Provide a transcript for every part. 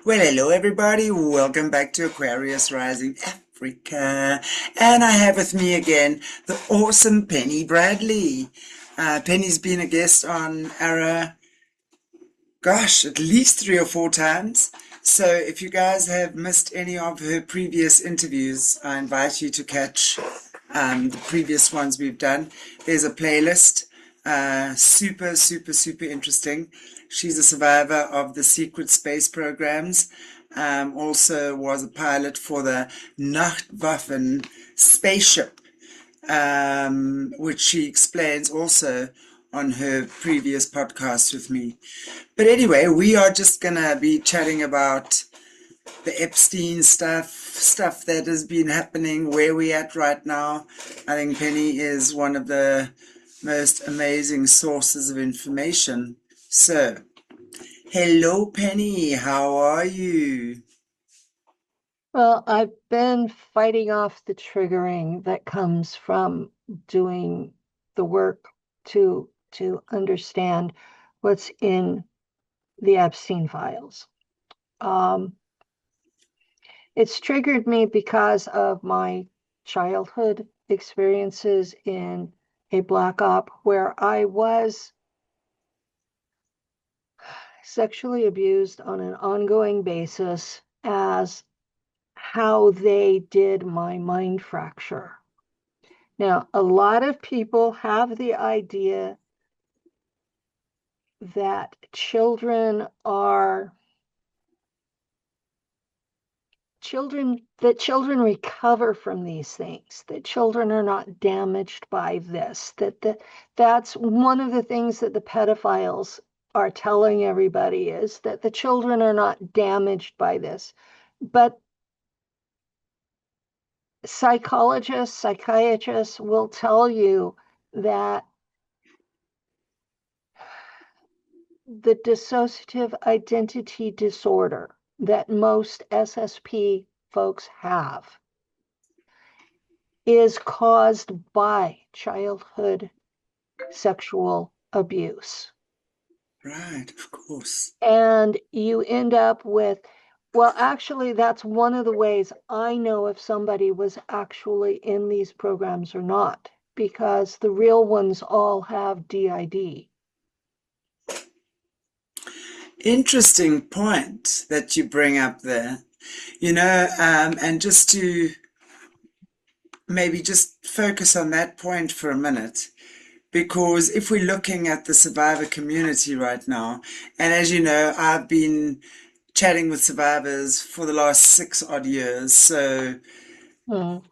Well, hello everybody. Welcome back to Aquarius Rising Africa. And I have with me again the awesome Penny Bradley. Penny's been a guest on Ara, gosh, at least 3 or 4 times. So if you guys have missed any of her previous interviews, I invite you to catch the previous ones we've done. There's a playlist. Super, super, super interesting. She's a survivor of the secret space programs. Also was a pilot for the Nachtwaffen spaceship, which she explains also on her previous podcast with me. But anyway, we are just gonna be chatting about the Epstein stuff that has been happening, where we're at right now. I think Penny is one of the most amazing sources of information. So, hello Penny, how are you? Well, I've been fighting off the triggering that comes from doing the work to understand what's in the Epstein files. It's triggered me because of my childhood experiences in a black op where I was sexually abused on an ongoing basis as how they did my mind fracture. Now, a lot of people have the idea that children recover from these things, that children are not damaged by this, that's one of the things that the pedophiles are telling everybody, is that the children are not damaged by this. But psychologists, psychiatrists will tell you that the dissociative identity disorder that most SSP folks have is caused by childhood sexual abuse. Right, of course. And you end up with, well, actually, that's one of the ways I know if somebody was actually in these programs or not, because the real ones all have DID. Interesting point that you bring up there. And just to maybe just focus on that point for a minute, because if we're looking at the survivor community right now, and as you know, I've been chatting with survivors for the last 6 odd years, so Mm.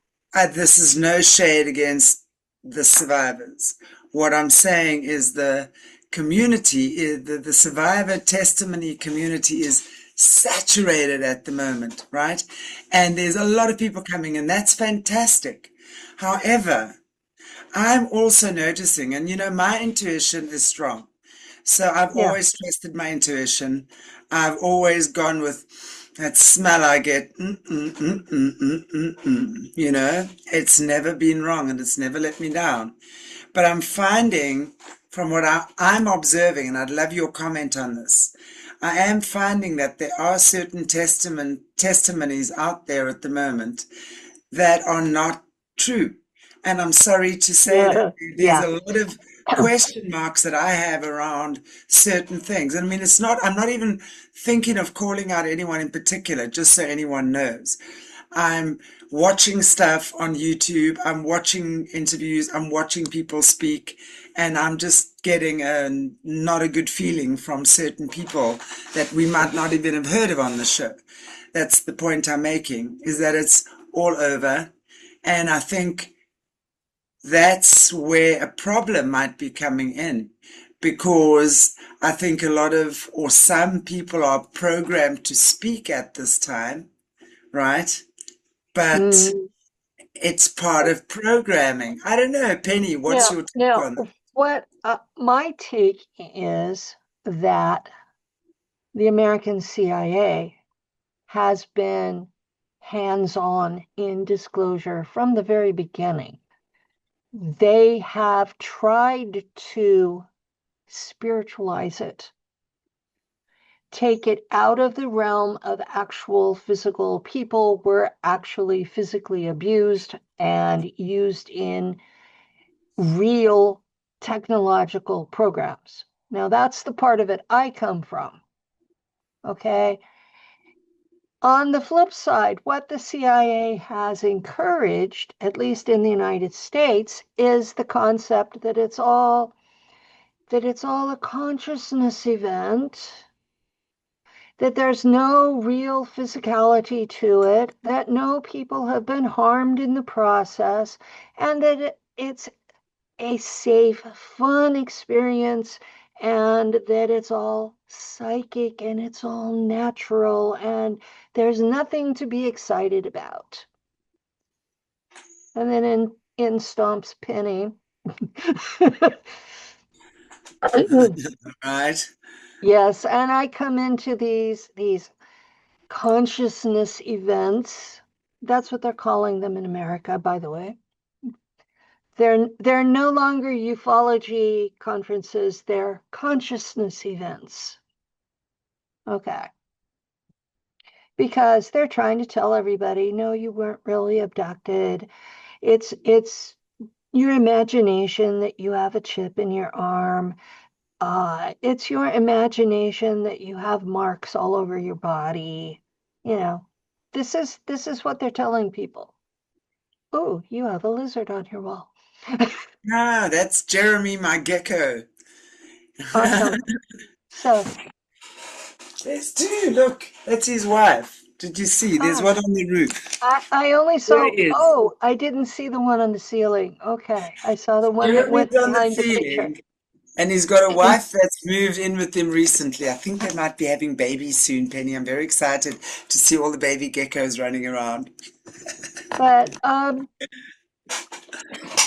this is no shade against the survivors. What I'm saying is the community, the survivor testimony community is saturated at the moment, right? And there's a lot of people coming, and that's fantastic. However, I'm also noticing, and my intuition is strong. So I've Yeah. always trusted my intuition. I've always gone with that smell I get. It's never been wrong and it's never let me down. But I'm finding from what I'm observing, and I'd love your comment on this, I am finding that there are certain testimonies out there at the moment that are not true. And I'm sorry to say that. There's Yeah. a lot of question marks that I have around certain things. I mean, I'm not even thinking of calling out anyone in particular, just so anyone knows. I'm watching stuff on YouTube, I'm watching interviews, I'm watching people speak, and I'm just getting not a good feeling from certain people that we might not even have heard of on the show. That's the point I'm making, is that it's all over. And I think that's where a problem might be coming in, because I think a lot of, or some people are programmed to speak at this time, right? But Mm. it's part of programming. I don't know, Penny, what's Now, your take now, on that? what my take is that the American CIA has been hands-on in disclosure from the very beginning. They have tried to spiritualize it. take it out of the realm of actual physical people were actually physically abused and used in real technological programs. Now, that's the part of it I come from. Okay. On the flip side, what the CIA has encouraged, at least in the United States, is the concept that it's all a consciousness event, that there's no real physicality to it, that no people have been harmed in the process, and that it's a safe, fun experience, and that it's all psychic and it's all natural, and there's nothing to be excited about. And then in stomps Penny. Right. Yes, and I come into these consciousness events. That's what they're calling them in America, by the way. They're no longer ufology conferences, they're consciousness events. Okay. Because they're trying to tell everybody, no, you weren't really abducted. It's your imagination that you have a chip in your arm. It's your imagination that you have marks all over your body. You know, this is what they're telling people. Oh, you have a lizard on your wall. Ah, that's Jeremy, my gecko. Awesome. So, There's two. Look, that's his wife. Did you see? There's ah, one on the roof. I only There saw, he is. oh, I didn't see the one on the ceiling. Okay. I saw the one that Jeremy's went on the behind the picture. ceiling, and he's got a wife that's moved in with him recently. I think they might be having babies soon, Penny. I'm very excited to see all the baby geckos running around. But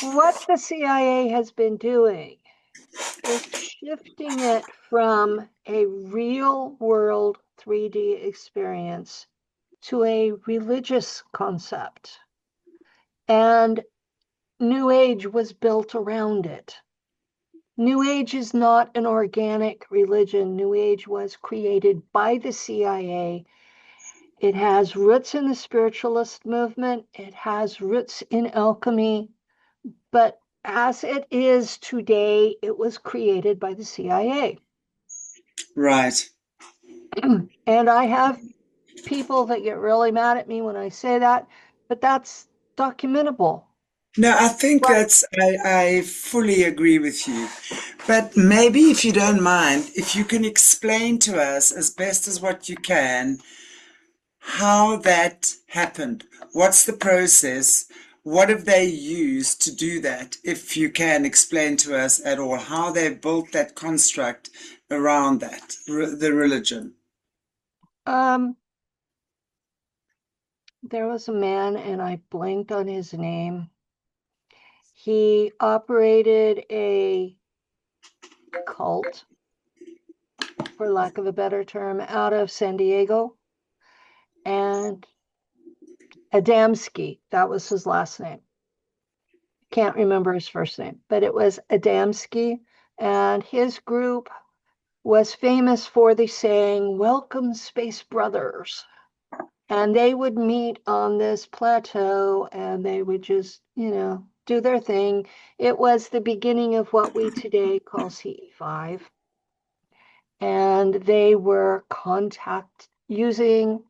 what the CIA has been doing is shifting it from a real world 3D experience to a religious concept. And New Age was built around it. New Age is not an organic religion. New Age was created by the CIA. It has roots in the spiritualist movement, it has roots in alchemy, but as it is today, it was created by the CIA. Right. And I have people that get really mad at me when I say that, but that's documentable. No, I think Right. I fully agree with you. But maybe if you don't mind, if you can explain to us as best as what you can how that happened. What's the process? What have they used to do that? If you can explain to us at all how they've built that construct around that, the religion. Um, there was a man, and I blanked on his name. He operated a cult, for lack of a better term, out of San Diego. And Adamski, that was his last name. Can't remember his first name, but it was Adamski. And his group was famous for the saying, "Welcome, Space Brothers." And they would meet on this plateau and they would just, do their thing. It was the beginning of what we today call CE5. And they were using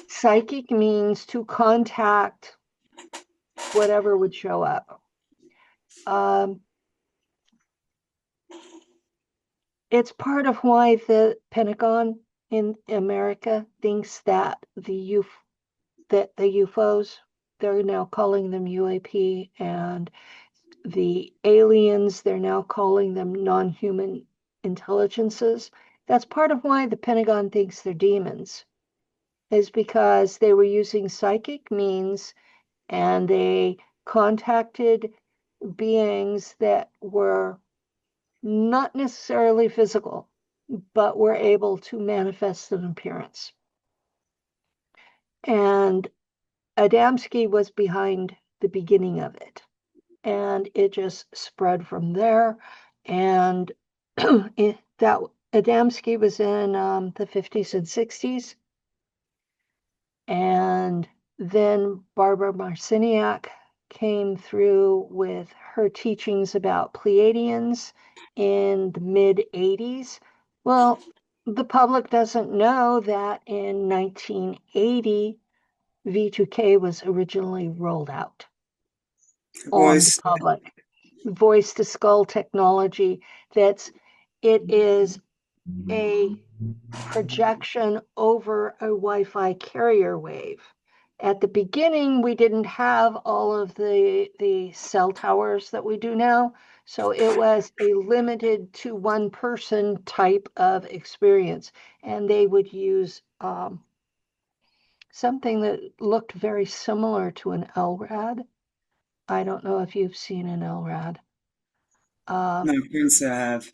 psychic means to contact whatever would show up. It's part of why the Pentagon in America thinks that the UFOs, they're now calling them UAP, and the aliens, they're now calling them non-human intelligences. That's part of why the Pentagon thinks they're demons, is because they were using psychic means and they contacted beings that were not necessarily physical, but were able to manifest an appearance. And Adamski was behind the beginning of it. And it just spread from there. And that Adamski was in the 50s and 60s. And then Barbara Marciniak came through with her teachings about Pleiadians in the mid 80s. Well, the public doesn't know that in 1980, V2K was originally rolled out on the Voice. public. Voice to skull technology it is a projection over a Wi-Fi carrier wave. At the beginning, we didn't have all of the cell towers that we do now, so it was a limited to one person type of experience, and they would use something that looked very similar to an LRAD. I don't know if you've seen an LRAD. No, of course I have.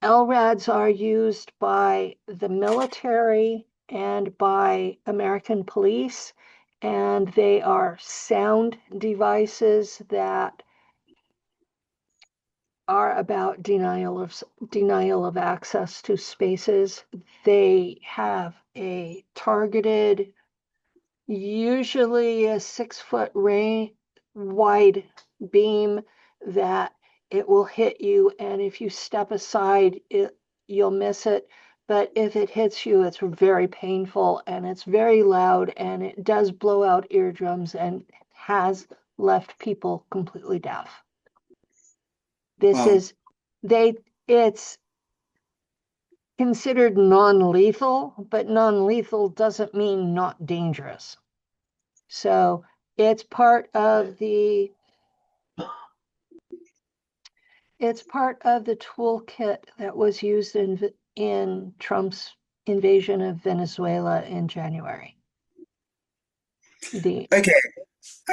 LRADs are used by the military and by American police, and they are sound devices that are about denial of access to spaces. They have a targeted, usually a 6-foot wide beam that it will hit you, and if you step aside, you'll miss it. But if it hits you, it's very painful and it's very loud, and it does blow out eardrums and has left people completely deaf. This Wow. is it's considered non-lethal, but non-lethal doesn't mean not dangerous. So it's part of the toolkit that was used in Trump's invasion of Venezuela in January.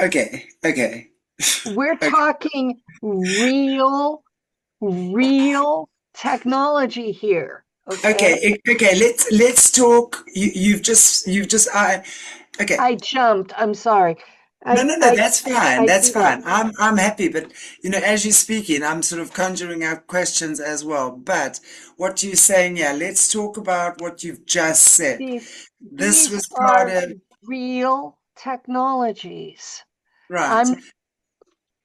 Okay, okay. We're Okay, talking real technology here, okay? okay. Let's talk. You've just okay. I jumped. I'm sorry. No, I no, no, I that's fine. I That's do that. fine. I'm happy, but as you're speaking, I'm sort of conjuring up questions as well. But what you're saying, yeah, let's talk about what you've just said. These This these was part are of, real technologies. right. I'm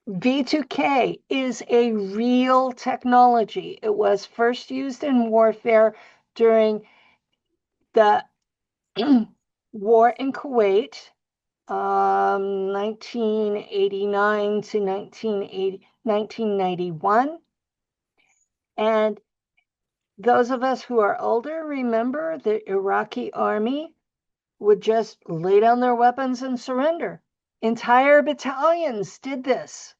V2K is a real technology. It was first used in warfare during the war in Kuwait, 1989 to 1991. And those of us who are older remember the Iraqi army would just lay down their weapons and surrender. Entire battalions did this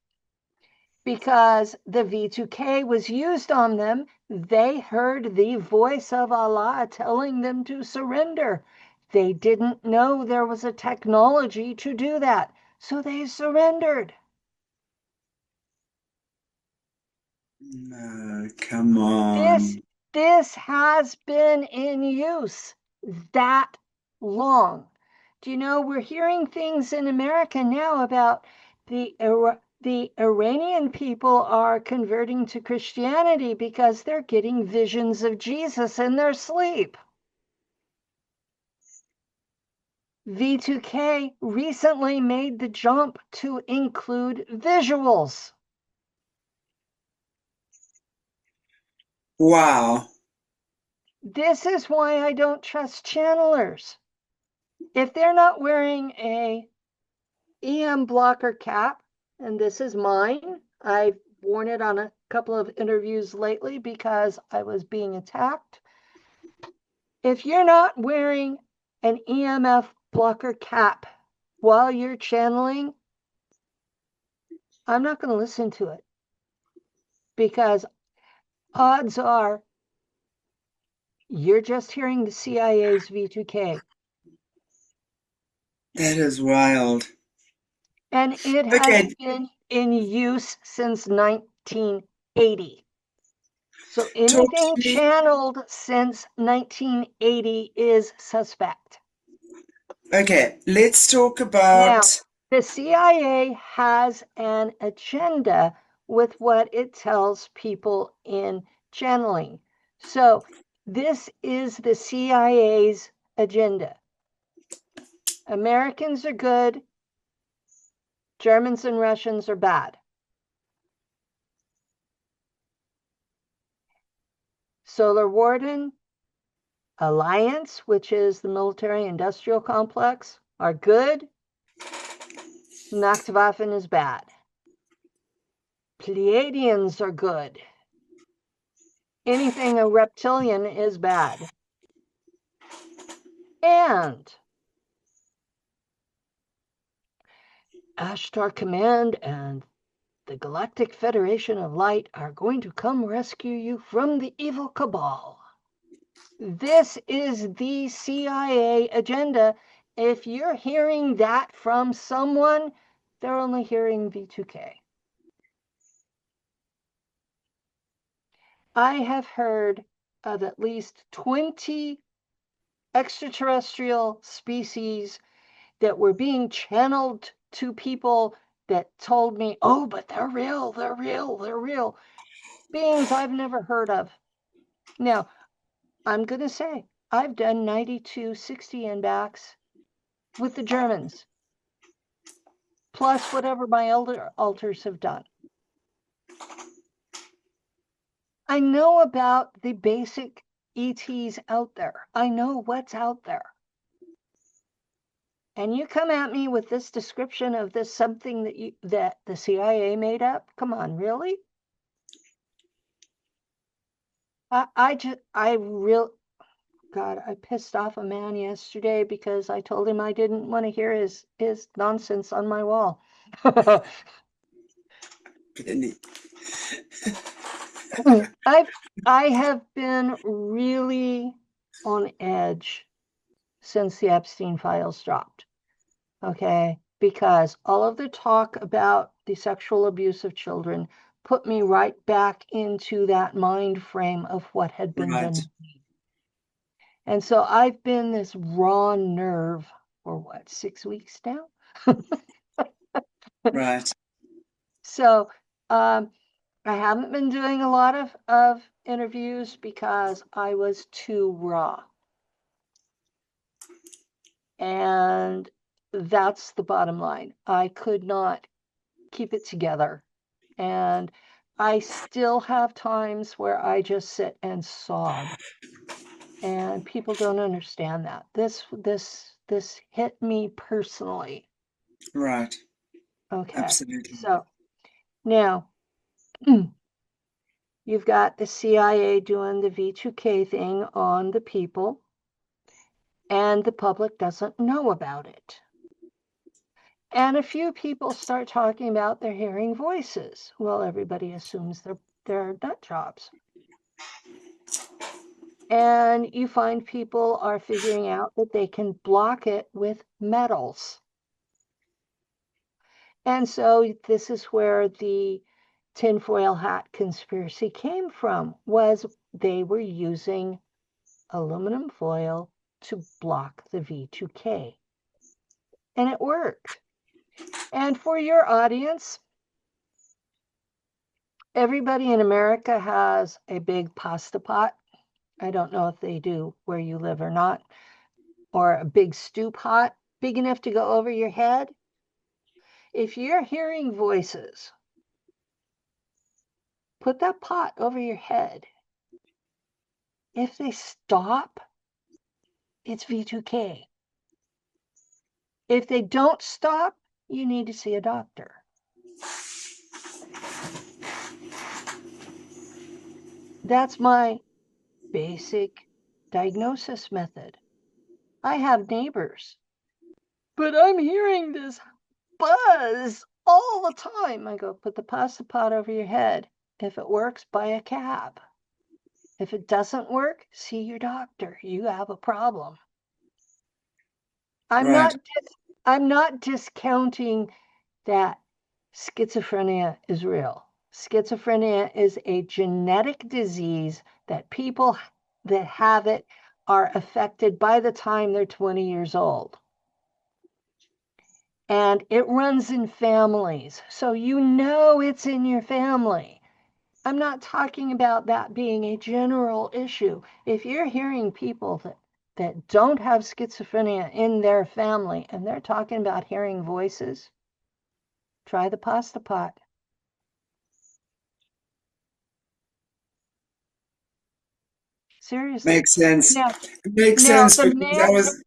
because the V2K was used on them. They heard the voice of Allah telling them to surrender. They didn't know there was a technology to do that, so they surrendered. No, come This on. this has been in use that long. Do you know we're hearing things in America now about the Iranian people are converting to Christianity because they're getting visions of Jesus in their sleep. V2K recently made the jump to include visuals. Wow. This is why I don't trust channelers. If they're not wearing a EM blocker cap, and this is mine. I've worn it on a couple of interviews lately because I was being attacked. If you're not wearing an EMF blocker cap while you're channeling, I'm not going to listen to it because odds are you're just hearing the CIA's V2K. That is wild. And it has Okay, been in use since 1980. So talk anything to me. channeled since 1980 is suspect. Okay, let's talk Now, about. the CIA has an agenda with what it tells people in channeling. So this is the CIA's agenda. Americans are good. Germans and Russians are bad. Solar Warden, Alliance, which is the military industrial complex, are good. Nachtwaffen is bad. Pleiadians are good. Anything a reptilian is bad. And Ashtar Command and the Galactic Federation of Light are going to come rescue you from the evil cabal. This is the CIA agenda. If you're hearing that from someone, they're only hearing V2K. I have heard of at least 20 extraterrestrial species that were being channeled to people that told me, oh, but they're real, they're real, they're real. Beings I've never heard of. Now, I'm going to say, I've done 92 60 and backs with the Germans, plus whatever my elder alters have done. I know about the basic ETs out there. I know what's out there. And you come at me with this description of this something that the CIA made up? Come on, really? God, I pissed off a man yesterday because I told him I didn't want to hear his nonsense on my wall. Penny. I have been really on edge since the Epstein files dropped. Okay, because all of the talk about the sexual abuse of children put me right back into that mind frame of what had been Right. done. And so I've been this raw nerve for what, 6 weeks now? Right. So I haven't been doing a lot of interviews because I was too raw. And that's the bottom line. I could not keep it together. And I still have times where I just sit and sob. And people don't understand that. This hit me personally. Right. Okay. Absolutely. So now you've got the CIA doing the V2K thing on the people, and the public doesn't know about it. And a few people start talking about they're hearing voices. Well, everybody assumes they're nut jobs. And you find people are figuring out that they can block it with metals. And so this is where the tinfoil hat conspiracy came from, was they were using aluminum foil to block the V2K. And it worked. And for your audience, everybody in America has a big pasta pot. I don't know if they do where you live or not, or a big stew pot, big enough to go over your head. If you're hearing voices, put that pot over your head. If they stop, it's V2K. If they don't stop, you need to see a doctor. That's my basic diagnosis method. I have neighbors, but I'm hearing this buzz all the time. I go, put the pasta pot over your head. If it works, buy a cab. If it doesn't work, see your doctor. You have a problem. I'm Right. not I'm not discounting that schizophrenia is real. Schizophrenia is a genetic disease that people that have it are affected by the time they're 20 years old. And it runs in families. So you know it's in your family. I'm not talking about that being a general issue. If you're hearing people that don't have schizophrenia in their family and they're talking about hearing voices, try the pasta pot. Seriously. Makes sense. Now, It makes now sense because I was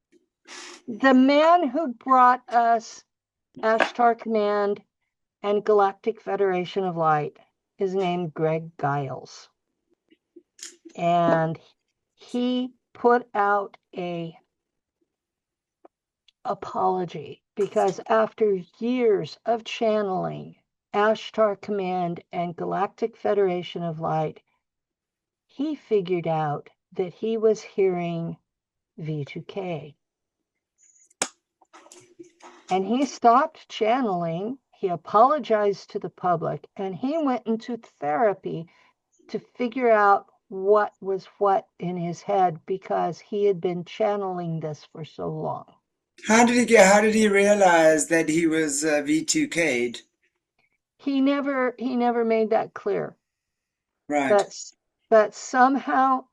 the man who brought us Ashtar Command and Galactic Federation of Light is named Greg Giles. And he put out a apology because after years of channeling Ashtar Command and Galactic Federation of Light, he figured out that he was hearing V2K. And he stopped channeling, he apologized to the public, and he went into therapy to figure out what was what in his head because he had been channeling this for so long. how did he realize that he was V2K'd? He never made that clear. Right. But somehow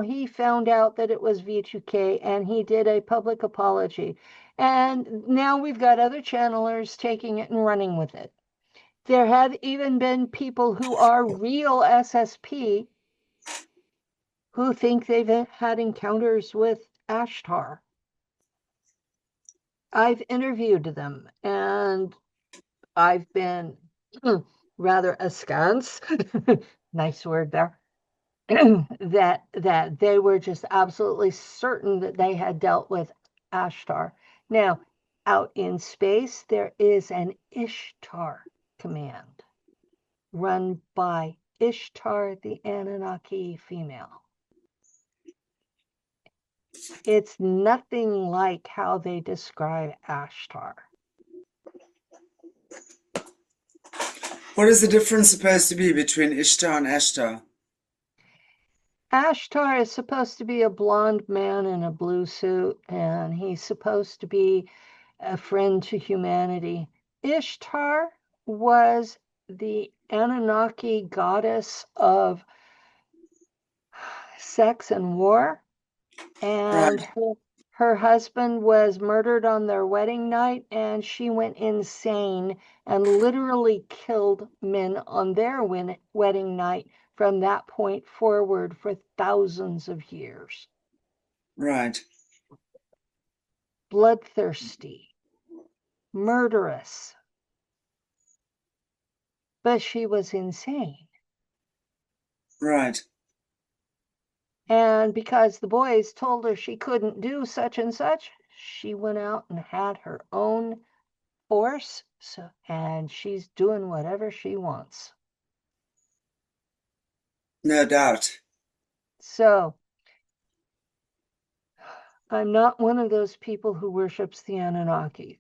he found out that it was V2K and he did a public apology. And now we've got other channelers taking it and running with it. There have even been people who are real SSP who think they've had encounters with Ashtar. I've interviewed them and I've been rather askance, nice word there, that they were just absolutely certain that they had dealt with Ashtar. Now, out in space, there is an Ishtar command run by Ishtar, the Anunnaki female. It's nothing like how they describe Ashtar. What is the difference supposed to be between Ishtar and Ashtar? Ashtar is supposed to be a blonde man in a blue suit, and he's supposed to be a friend to humanity. Ishtar was the Anunnaki goddess of sex and war, and Right, her husband was murdered on their wedding night, and she went insane and literally killed men on their wedding night from that point forward for thousands of years. right, Bloodthirsty, murderous, but she was insane. right. And because the boys told her she couldn't do such and such, she went out and had her own force, and she's doing whatever she wants. No doubt. So I'm not one of those people who worships the Anunnaki.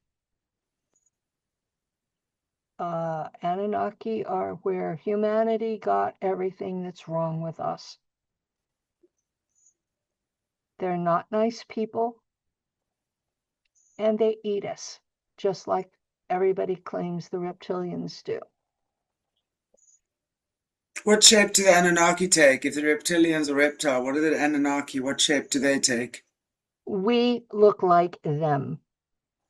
Anunnaki are where humanity got everything that's wrong with us. They're not nice people, and they eat us, just like everybody claims the reptilians do. What shape do the Anunnaki take? If the reptilians are reptile, what are the Anunnaki? What shape do they take? We look like them.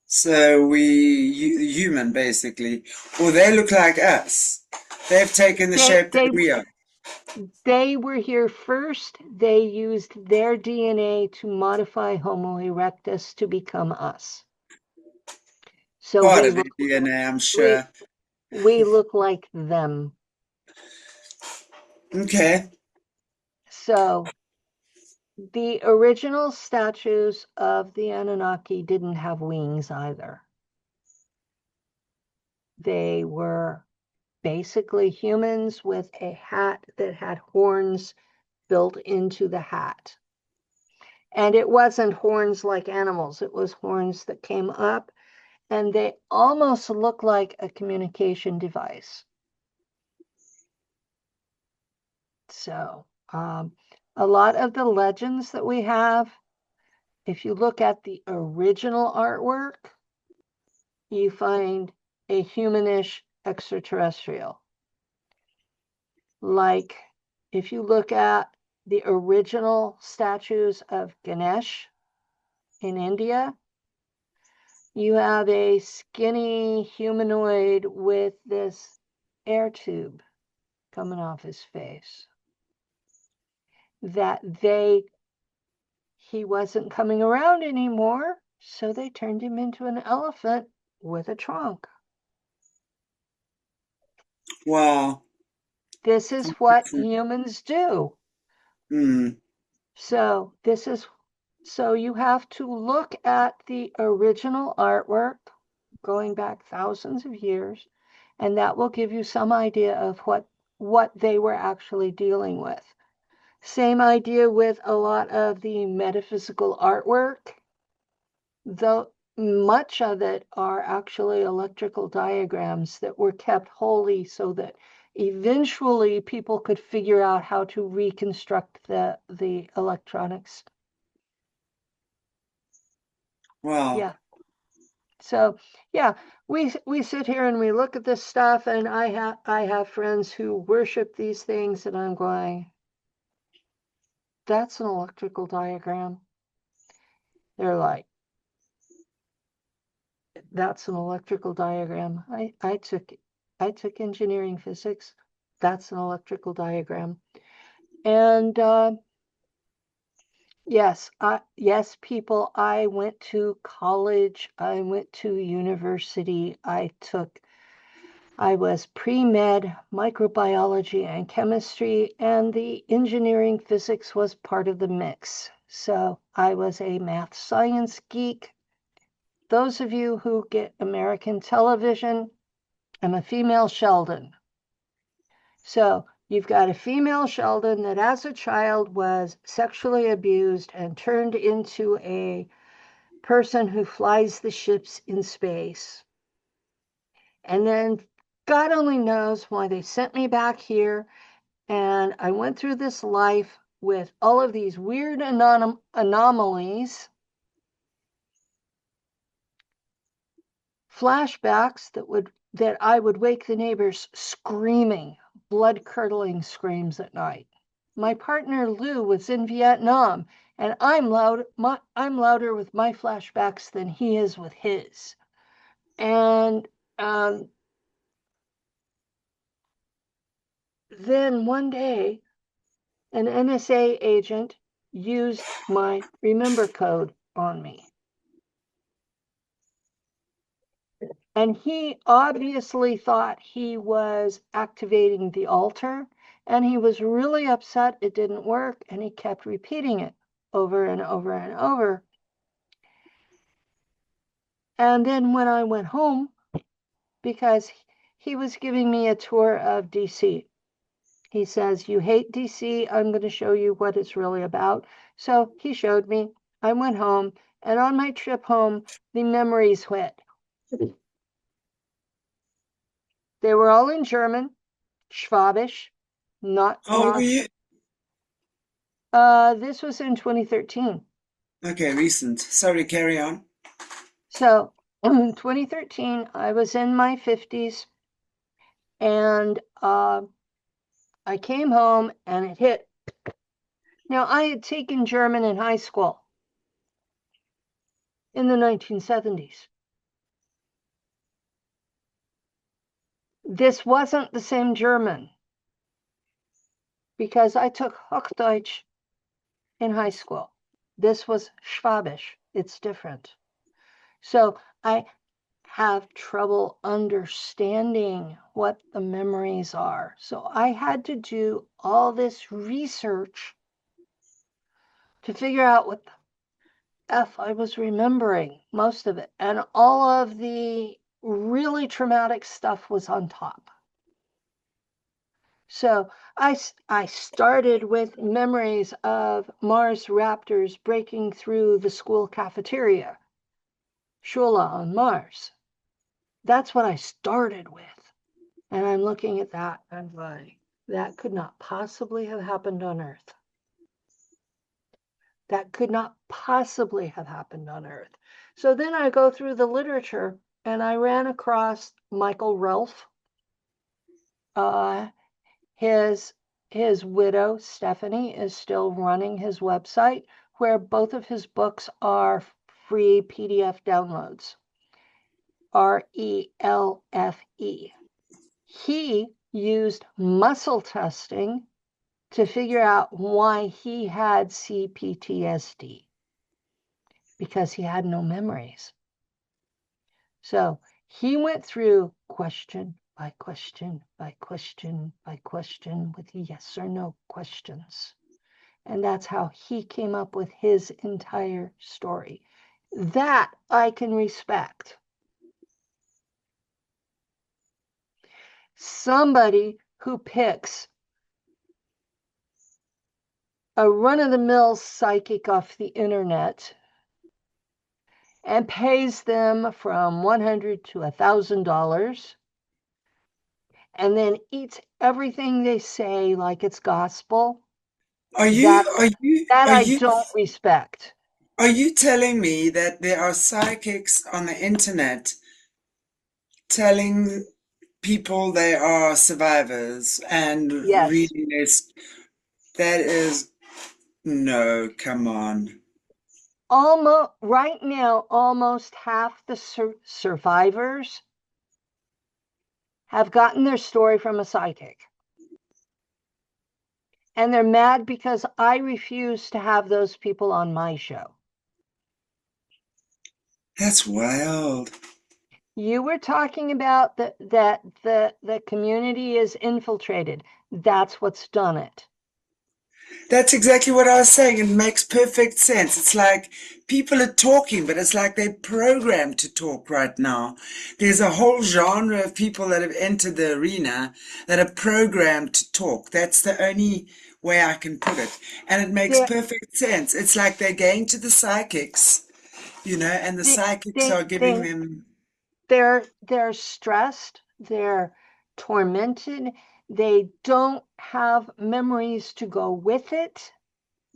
So human, basically. Or they look like us. They've taken the They shape that they we are. they were here first. They used their DNA to modify Homo erectus to become us. So Part we of their look DNA, I'm we sure. we look like them. Okay. So the original statues of the Anunnaki didn't have wings either. They were basically humans with a hat that had horns built into the hat. And it wasn't horns like animals, it was horns that came up, and they almost look like a communication device. So, a lot of the legends that we have, if you look at the original artwork, you find a humanish extraterrestrial. Like if you look at the original statues of Ganesh in India, you have a skinny humanoid with this air tube coming off his face. That he wasn't coming around anymore, so they turned him into an elephant with a trunk. Wow. This is what humans do. Mm. So you have to look at the original artwork going back thousands of years, and that will give you some idea of what they were actually dealing with. Same idea with a lot of the metaphysical artwork, though much of it are actually electrical diagrams that were kept holy so that eventually people could figure out how to reconstruct the electronics. Wow. Yeah. So yeah, we sit here and we look at this stuff, and I have friends who worship these things, and I'm going, that's an electrical diagram. They're like, that's an electrical diagram. I took engineering physics. That's an electrical diagram. And yes, people, I went to college. I went to university. I was pre-med microbiology and chemistry, and the engineering physics was part of the mix. So I was a math science geek. Those of you who get American television, I'm a female Sheldon. So you've got a female Sheldon that as a child was sexually abused and turned into a person who flies the ships in space. And then God only knows why they sent me back here. And I went through this life with all of these weird anomalies, flashbacks that I would wake the neighbors screaming, blood-curdling screams at night. My partner Lou was in Vietnam, and I'm louder with my flashbacks than he is with his. And then one day, an NSA agent used my remember code on me. And he obviously thought he was activating the altar, and he was really upset it didn't work, and he kept repeating it over and over and over. And then when I went home, because he was giving me a tour of DC, he says, you hate DC, I'm going to show you what it's really about. So he showed me. I went home, and on my trip home, the memories hit. They were all in German, Schwabish, not How old were not. you? This was in 2013. Okay, recent. Sorry, carry on. So in 2013, I was in my 50s, and I came home and it hit. Now, I had taken German in high school in the 1970s. This wasn't the same German because I took Hochdeutsch in high school. This was Schwabish. It's different. So I have trouble understanding what the memories are. So I had to do all this research to figure out what the F I was remembering, most of it. And all of the really traumatic stuff was on top. So I started with memories of Mars raptors breaking through the school cafeteria, Shula on Mars. That's what I started with. And I'm looking at that and I'm like, that could not possibly have happened on Earth. That could not possibly have happened on Earth. So then I go through the literature and I ran across Michael Relf. His widow, Stephanie, is still running his website where both of his books are free PDF downloads. RELFE. He used muscle testing to figure out why he had CPTSD, because he had no memories. So he went through question by question by question by question with yes or no questions. And that's how he came up with his entire story. That I can respect. Somebody who picks a run-of-the-mill psychic off the internet and pays them from $100 to $1,000 and then eats everything they say like it's gospel, Are that you are you that are I you don't respect. are you telling me that there are psychics on the internet telling people they are survivors and Yes. reading this? That is no, come on. Almost right now, almost half the survivors have gotten their story from a psychic. And they're mad because I refuse to have those people on my show. That's wild. You were talking about that the community is infiltrated. That's what's done it. That's exactly what I was saying. It makes perfect sense. It's like people are talking, but it's like they're programmed to talk right now. There's a whole genre of people that have entered the arena that are programmed to talk. That's the only way I can put it. And it makes They perfect sense. It's like they're going to the psychics, and the they psychics they, are giving they them, they're stressed, they're tormented, they don't have memories to go with it.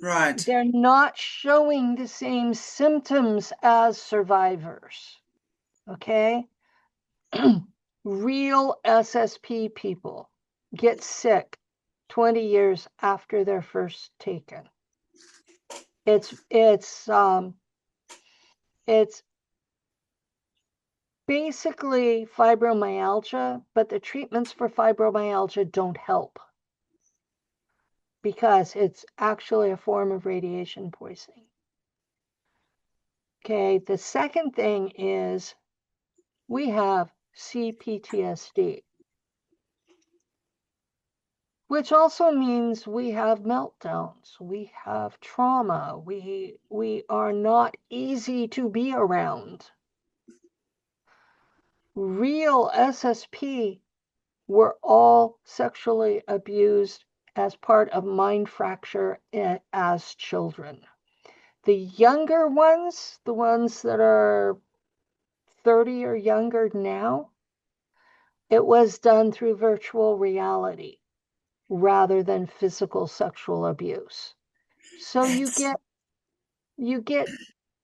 right. They're not showing the same symptoms as survivors. Okay? Real SSP people get sick 20 years after they're first taken. It's basically fibromyalgia, but the treatments for fibromyalgia don't help because it's actually a form of radiation poisoning. Okay, the second thing is we have CPTSD, which also means we have meltdowns, we have trauma, we are not easy to be around. Real SSP were all sexually abused as part of mind fracture as children. The younger ones, the ones that are 30 or younger now, it was done through virtual reality rather than physical sexual abuse. So That's you get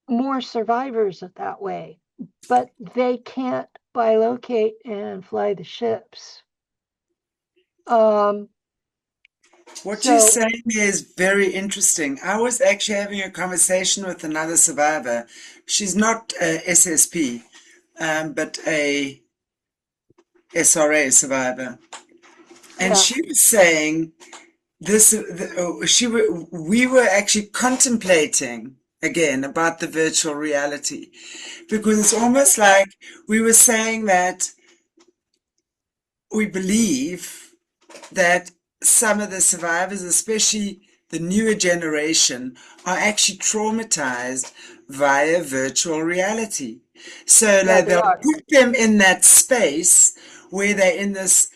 more survivors that way, but they can't bilocate and fly the ships. Um, what you're so saying is very interesting. I was actually having a conversation with another survivor. She's not a SSP, but a SRA survivor, and yeah, she was saying this. We were actually contemplating again about the virtual reality because it's almost like we were saying that we believe that some of the survivors, especially the newer generation, are actually traumatized via virtual reality. So yeah, they they'll are. put them in that space where they're in this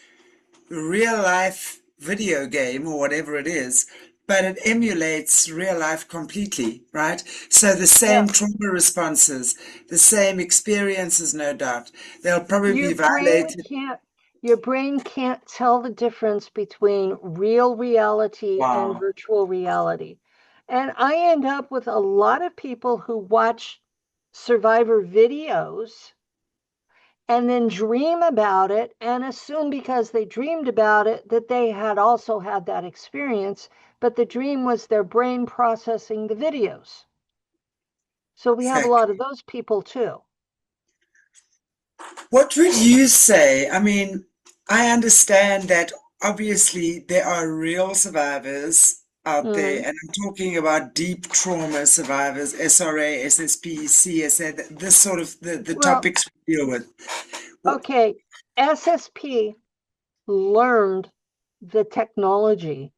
real life video game or whatever it is, but it emulates real life completely, right? So the Yeah. same trauma responses, the same experiences, no doubt. They'll probably Your be brain violated. can't your brain can't tell the difference between real reality and Wow. virtual reality. And I end up with a lot of people who watch survivor videos and then dream about it and assume because they dreamed about it that they had also had that experience, but the dream was their brain processing the videos. So we have a lot of Exactly. those people too. What would you say? I mean, I understand that obviously there are real survivors out there, Mm. and I'm talking about deep trauma survivors, SRA, SSP, CSA, this sort of the Well, topics we deal with. What, okay, SSP learned the technology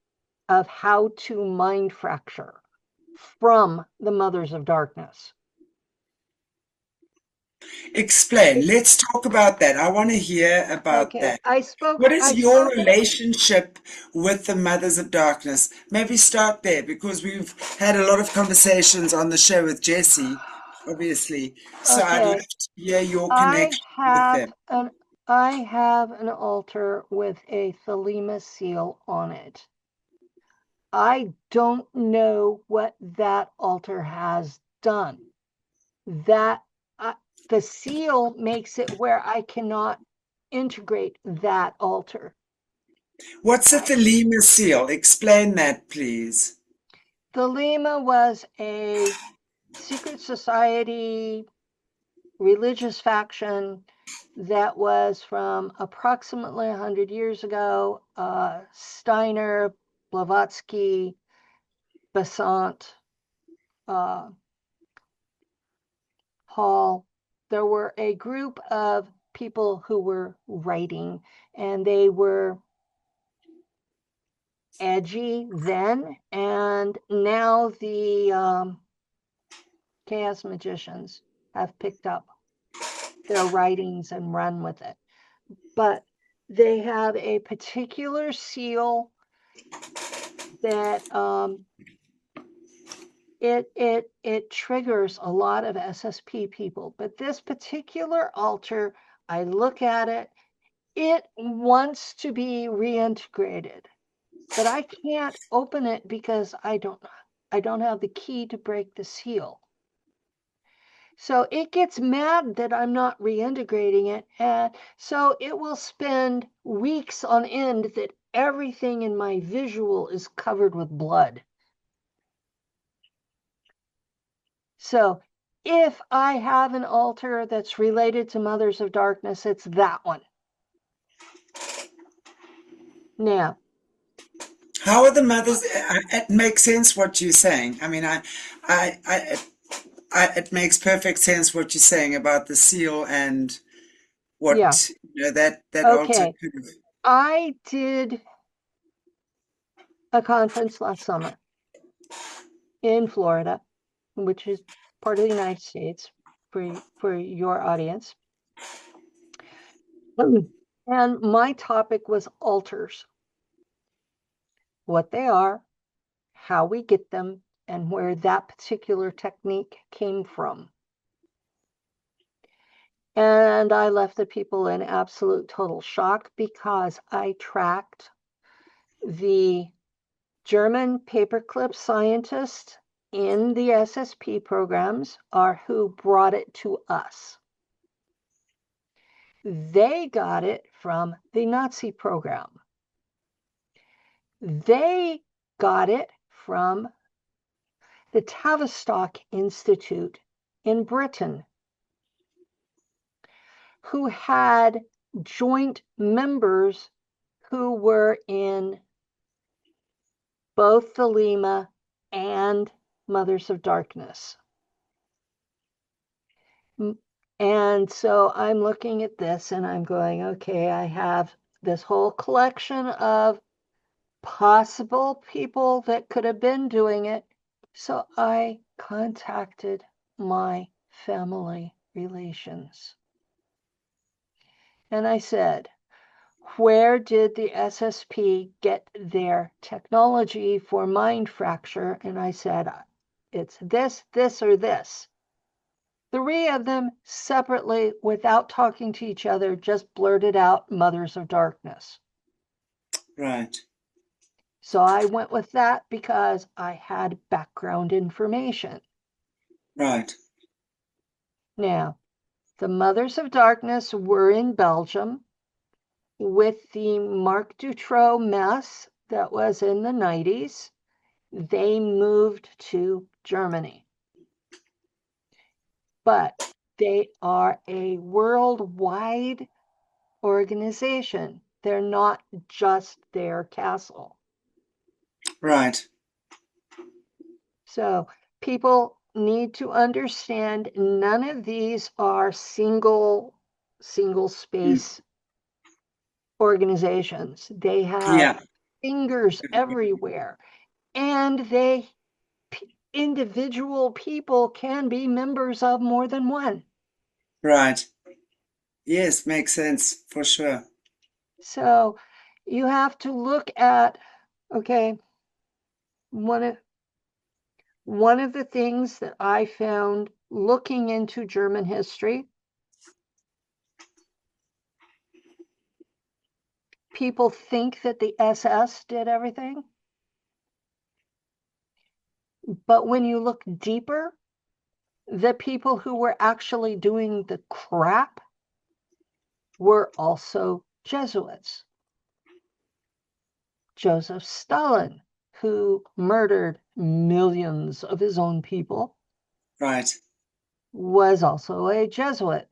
of how to mind fracture from the mothers of darkness. explain. Let's talk about that. I want to hear about Okay, that. What is I your spoke at, relationship with the Mothers of Darkness? Maybe start there because we've had a lot of conversations on the show with Jesse, obviously. So I'd love okay, to hear your I connection with have them. an I have an altar with a Thelema seal on it. I don't know what that altar has done. That uh, the seal makes it where I cannot integrate that altar. What's a I, Thelema seal? Explain that, please. Thelema was a secret society religious faction that was from approximately 100 years ago. Steiner, Blavatsky, Besant, uh, Hall. There were a group of people who were writing, and they were edgy then, and now the chaos magicians have picked up their writings and run with it. But they have a particular seal that it triggers a lot of SSP people. But this particular altar, I look at it, it wants to be reintegrated, but I can't open it because I don't have the key to break the seal. So it gets mad that I'm not reintegrating it. And so it will spend weeks on end that everything in my visual is covered with blood. So if I have an altar that's related to Mothers of Darkness, it's that one. Now, How are the mothers? It makes sense what you're saying. I mean, I, I, it makes perfect sense what you're saying about the seal and yeah, what that altar okay. could have. I did a conference last summer in Florida, which is part of the United States for your audience. And my topic was altars, what they are, how we get them, and where that particular technique came from. And I left the people in absolute total shock because I tracked the German paperclip scientists in the SSP programs are who brought it to us. They got it from the Nazi program. They got it from the Tavistock Institute in Britain, who had joint members who were in both Thelema and Mothers of Darkness. And so I'm looking at this and I'm going, okay, I have this whole collection of possible people that could have been doing it. So I contacted my family relations. And I said, where did the SSP get their technology for mind fracture? And I said, it's this, this, or this. Three of them separately, without talking to each other, just blurted out Mothers of Darkness. Right, So I went with that because I had background information. right. Now, The Mothers of Darkness were in Belgium with the Marc Dutroux mess that was in the 90s. They moved to Germany. But they are a worldwide organization. They're not just their castle. Right. So people need to understand none of these are single space organizations. They have Yeah. fingers everywhere, and individual people can be members of more than one. Right. Yes, makes sense for sure. So you have to look at, okay, one of the things that I found looking into German history, people think that the SS did everything. But when you look deeper, the people who were actually doing the crap were also Jesuits. Joseph Stalin, who murdered millions of his own people, Right. was also a Jesuit.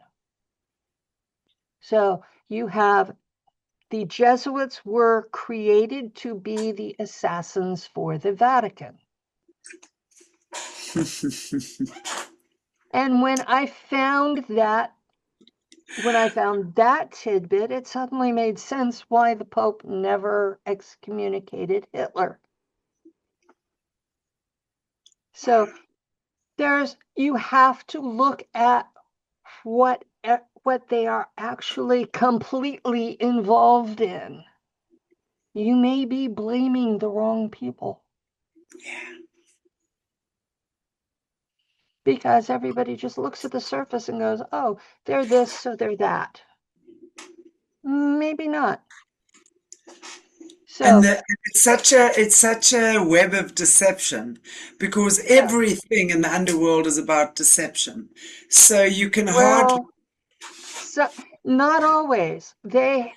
So you have the Jesuits were created to be the assassins for the Vatican. And when I found that tidbit, it suddenly made sense why the Pope never excommunicated Hitler. So you have to look at what they are actually completely involved in. You may be blaming the wrong people. Yeah. Because everybody just looks at the surface and goes, oh, they're this, so they're that. Maybe not. And So it's such a web of deception because yeah, everything in the underworld is about deception. So you can hardly, well, so not always. There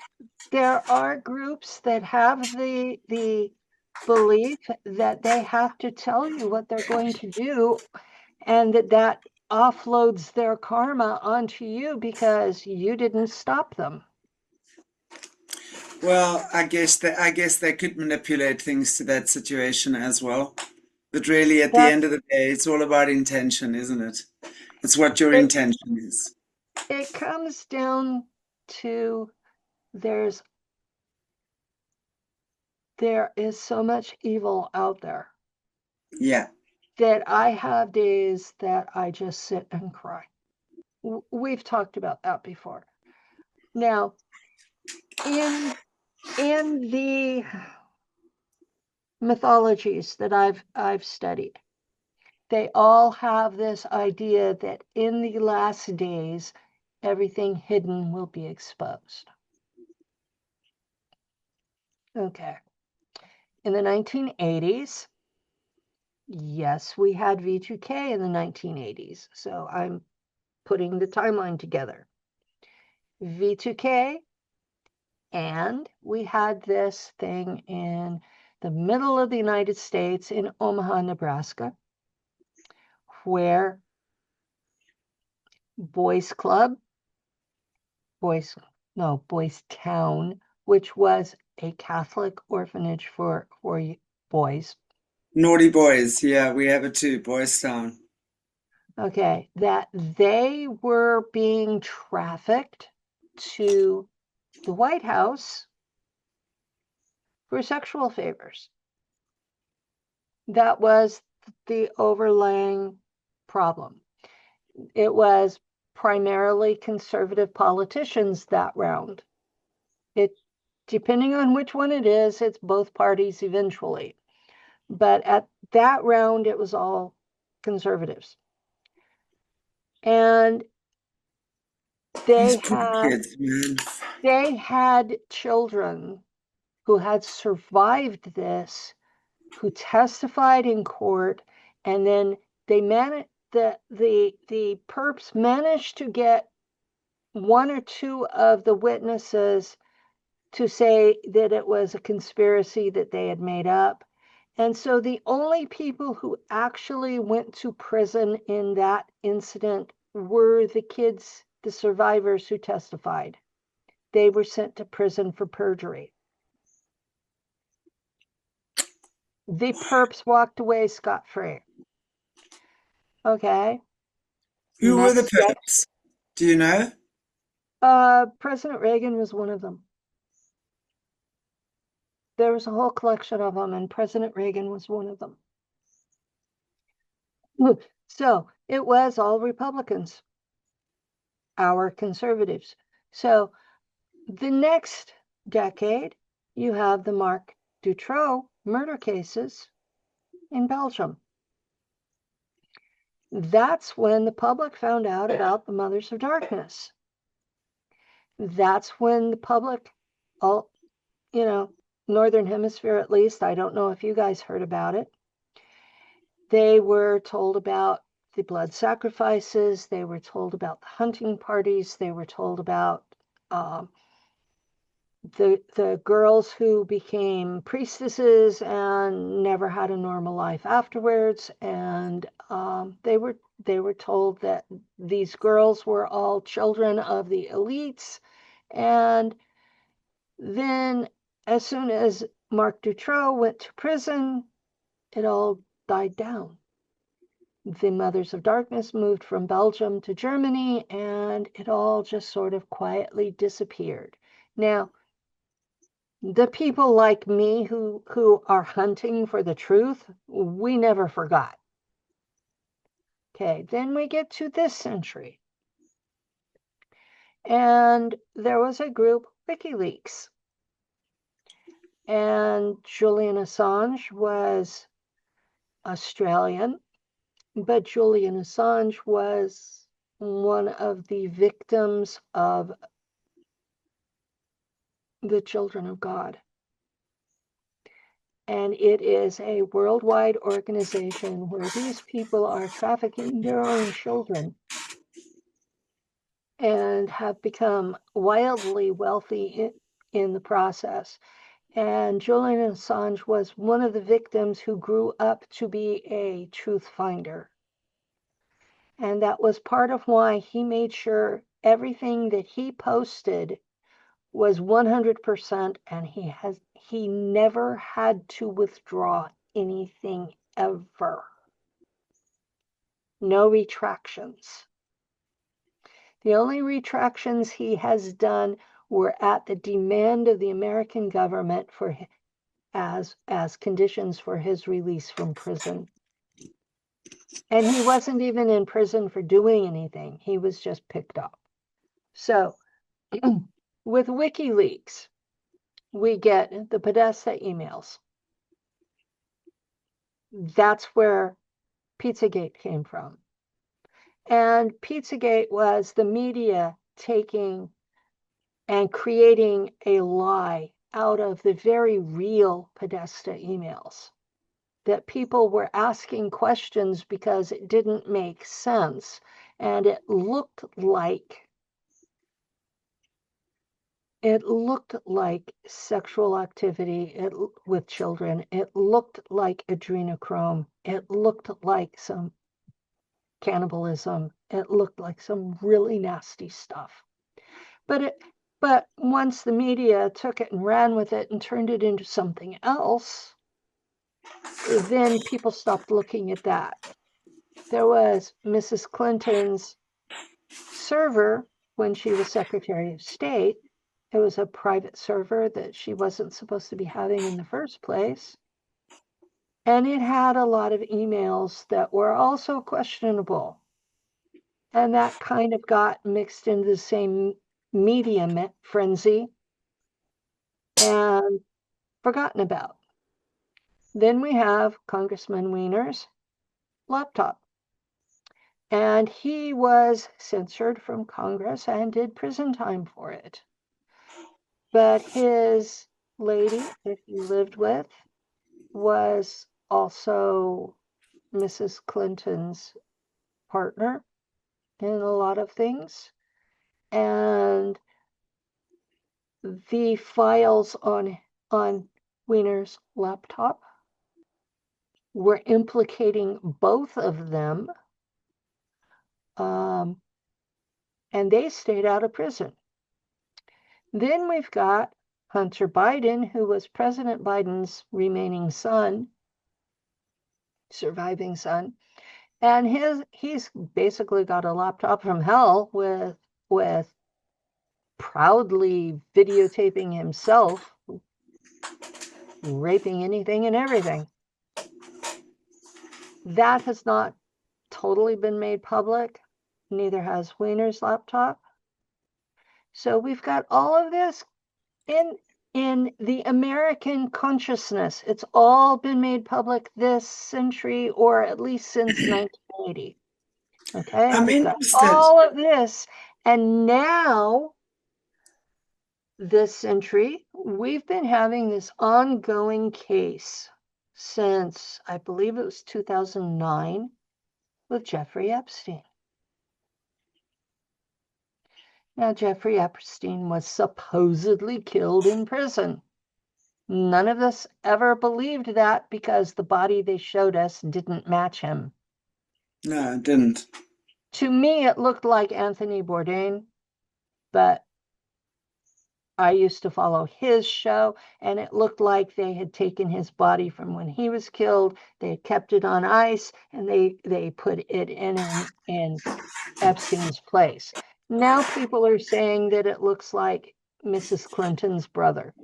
are groups that have the belief that they have to tell you what they're going to do, and that offloads their karma onto you because you didn't stop them. well, I guess they could manipulate things to that situation as well. But really, at the end That's of the day, it's all about intention, isn't it? It's what your it. intention is. It comes down to there's there is so much evil out there Yeah. that I have days that I just sit and cry. We've talked about that before. Now, in the mythologies that I've studied, they all have this idea that in the last days, everything hidden will be exposed. Okay. In the 1980s, yes, we had V2K in the 1980s. So I'm putting the timeline together. V2K, and we had this thing in the middle of the United States in Omaha, Nebraska, where Boys Club, Boys, no, Boys Town, which was a Catholic orphanage for boys. Naughty boys. Yeah, we have it too. Boys Town. Okay, that they were being trafficked to the White House for sexual favors. That was the overlaying problem. It was primarily conservative politicians that round. It, depending on which one it is, it's both parties eventually. But at that round, it was all conservatives. And they These poor had kids, man. they had children who had survived this, who testified in court, and then they managed the perps managed to get one or two of the witnesses to say that it was a conspiracy that they had made up. And so the only people who actually went to prison in that incident were the kids, the survivors who testified. They were sent to prison for perjury. The perps walked away scot-free. Okay. Who were the Next day, perps? Do you know? President Reagan was one of them. There was a whole collection of them, and President Reagan was one of them. So it was all Republicans, our conservatives. So the next decade, you have the Marc Dutroux murder cases in Belgium. That's when the public found out about the Mothers of Darkness. That's when the public, all, Northern Hemisphere at least, I don't know if you guys heard about it. They were told about the blood sacrifices. They were told about the hunting parties. They were told about the girls who became priestesses and never had a normal life afterwards. And they were told that these girls were all children of the elites. And then, as soon as Marc Dutroux went to prison, it all died down. The Mothers of Darkness moved from Belgium to Germany, and it all just sort of quietly disappeared. Now, the people like me who are hunting for the truth, we never forgot. Okay, then we get to this century. And there was a group, WikiLeaks. And Julian Assange was Australian, but Julian Assange was one of the victims of the children of God. And it is a worldwide organization where these people are trafficking their own children and have become wildly wealthy in the process. And Julian Assange was one of the victims who grew up to be a truth finder. And that was part of why he made sure everything that he posted was 100%, and he never had to withdraw anything ever. No retractions. The only retractions he has done were at the demand of the American government for as conditions for his release from prison. And he wasn't even in prison for doing anything. He was just picked up. So with WikiLeaks, we get the Podesta emails. That's where Pizzagate came from. And Pizzagate was the media taking and creating a lie out of the very real Podesta emails. That people were asking questions because it didn't make sense. And it looked like sexual activity with children. It looked like adrenochrome. It looked like some cannibalism. It looked like some really nasty stuff. But once the media took it and ran with it and turned it into something else, then people stopped looking at that. There was Mrs. Clinton's server when she was Secretary of State. It was a private server that she wasn't supposed to be having in the first place. And it had a lot of emails that were also questionable. And that kind of got mixed into the same media frenzy and forgotten about. Then we have Congressman Weiner's laptop. And he was censored from Congress and did prison time for it. But his lady that he lived with was also Mrs. Clinton's partner in a lot of things. and the files on Wiener's laptop were implicating both of them, and they stayed out of prison. Then we've got Hunter Biden, who was President Biden's remaining son, surviving son, and he's basically got a laptop from hell with proudly videotaping himself raping anything and everything. That has not totally been made public. Neither has Wiener's laptop. So we've got all of this in the American consciousness. It's all been made public this century, or at least since 1980. Okay, I'm we've got interested. all of this. And now, this century, we've been having this ongoing case since, I believe it was 2009, with Jeffrey Epstein. Now, Jeffrey Epstein was supposedly killed in prison. None of us ever believed that because the body they showed us didn't match him. No, it didn't. To me, it looked like Anthony Bourdain, but I used to follow his show, and it looked like they had taken his body from when he was killed. They had kept it on ice, and they put it in Epstein's place. Now people are saying that it looks like Mrs. Clinton's brother.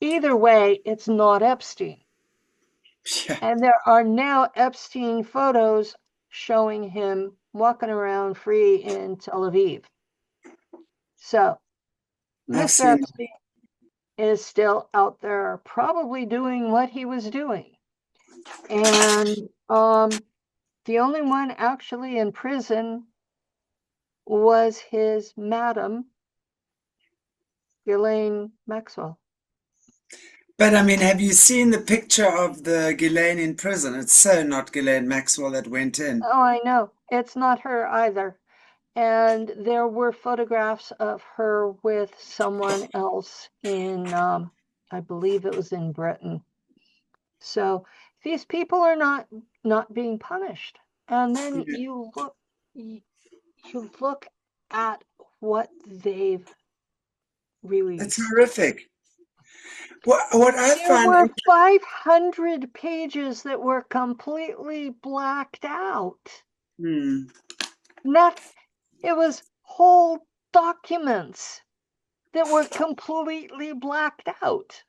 Either way, it's not Epstein. Yeah. And there are now Epstein photos showing him walking around free in Tel Aviv. So I've Mr. seen. Epstein is still out there, probably doing what he was doing. And the only one actually in prison was his madam, Ghislaine Maxwell. But I mean, have you seen the picture of the Ghislaine in prison? It's so not Ghislaine Maxwell that went in. Oh, I know. It's not her either. And there were photographs of her with someone else in, I believe it was in Britain. So these people are not being punished. And then Yeah. you look at what they've It's released. horrific. What I There find, were 500 pages that were completely blacked out. hmm, Not, it was whole documents that were completely blacked out.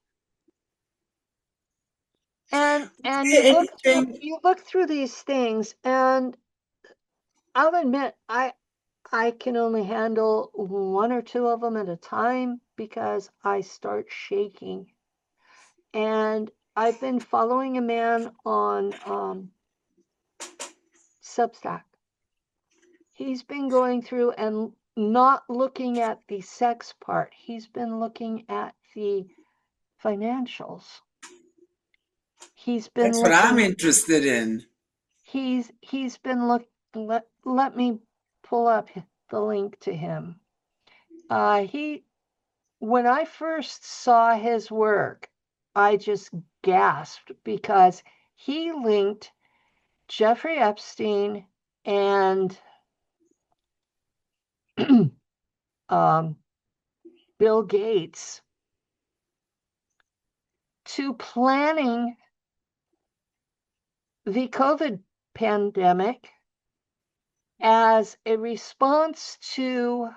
And anything. you look through these things, and I'll admit I can only handle one or two of them at a time because I start shaking. And I've been following a man on Substack. He's been going through and not looking at the sex part. He's been looking at the financials. He's been That's what I'm looking interested in. he's been let me pull up the link to him. He When I first saw his work, I just gasped because he linked Jeffrey Epstein and um, Bill Gates to planning the COVID pandemic as a response to,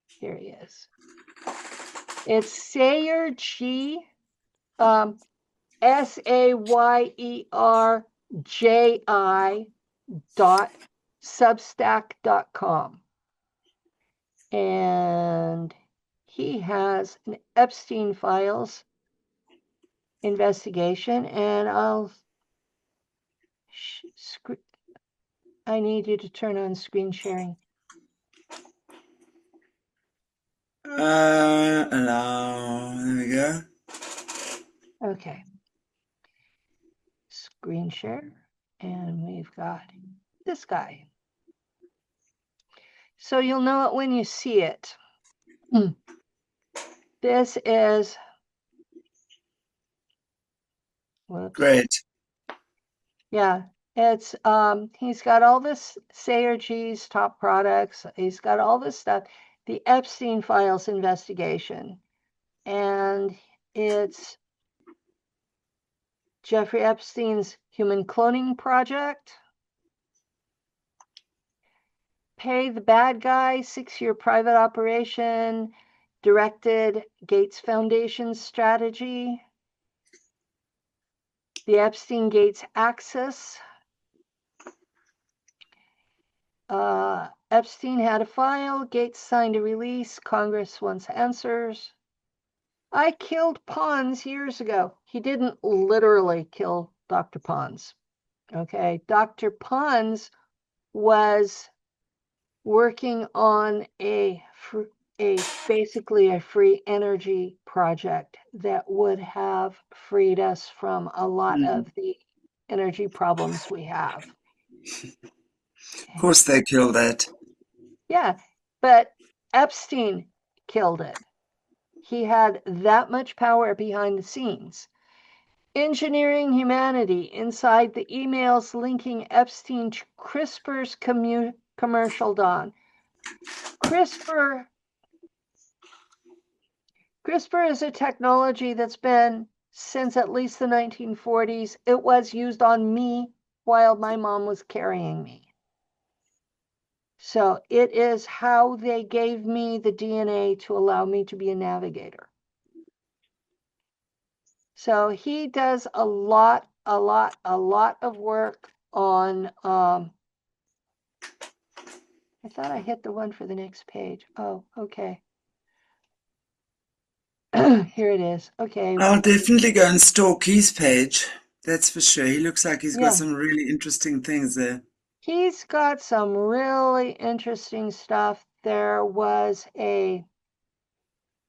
here he is. It's Sayer G, SAYERJI .substack.com. And he has an Epstein files investigation, and I need you to turn on screen sharing. Allow. There we go. Okay. Screen share, and we've got this guy. So you'll know it when you see it. This is, whoops. Great. Yeah, it's he's got all this Sayergy's top products. He's got all this stuff. The Epstein files investigation, and it's Jeffrey Epstein's human cloning project. Pay the bad guy, 6-year private operation, directed Gates Foundation strategy. The Epstein Gates Axis. Epstein had a file. Gates signed a release. Congress wants answers. I killed Pons years ago. He didn't literally kill Dr. Pons. Okay. Dr. Pons was working on basically a free energy project that would have freed us from a lot of the energy problems we have. Of course they kill that. Yeah, but Epstein killed it. He had that much power behind the scenes. Engineering humanity inside the emails linking Epstein to CRISPR's commercial dawn. CRISPR is a technology that's been since at least the 1940s. It was used on me while my mom was carrying me. So it is how they gave me the DNA to allow me to be a navigator. So he does a lot of work on, I thought I hit the one for the next page. Oh, okay. Here it is. Okay. I'll definitely go and stalk his page. That's for sure. He looks like he's got Yeah. some really interesting things there. He's got some really interesting stuff. There was a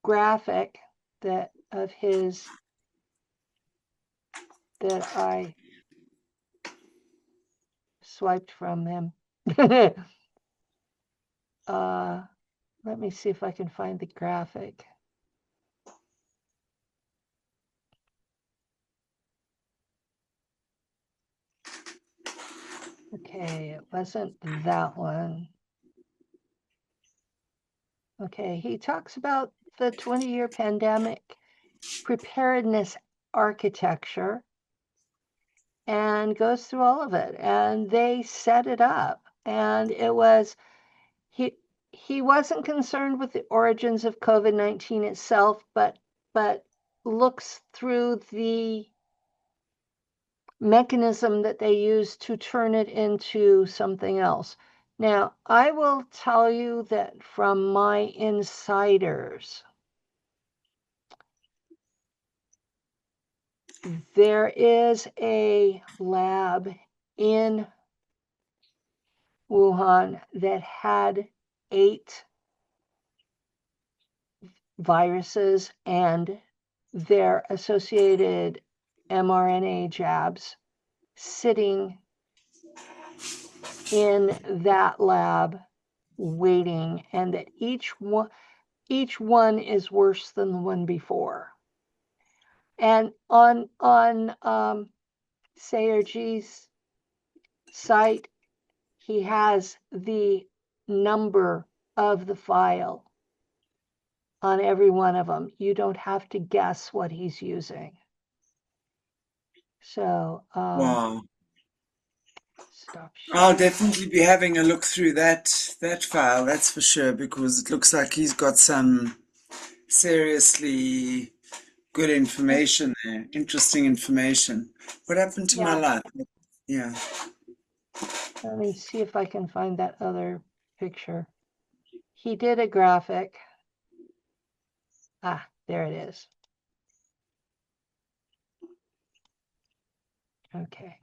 graphic of his that I swiped from him. Let me see if I can find the graphic. Okay, it wasn't that one. Okay, he talks about the 20-year pandemic preparedness architecture and goes through all of it. And they set it up. And it was, he wasn't concerned with the origins of COVID-19 itself, but looks through the mechanism that they use to turn it into something else. Now, I will tell you that from my insiders, there is a lab in Wuhan that had 8 viruses and their associated mRNA jabs sitting in that lab waiting, and that each one is worse than the one before. And on Sayergy's site, he has the number of the file on every one of them. You don't have to guess what he's using. So, Wow. stop I'll sharing. definitely be having a look through that file, that's for sure, because it looks like he's got some seriously good information there, interesting information. What happened to my Yeah, life? Yeah. let me see if I can find that other picture. He did a graphic. Ah, there it is. Okay.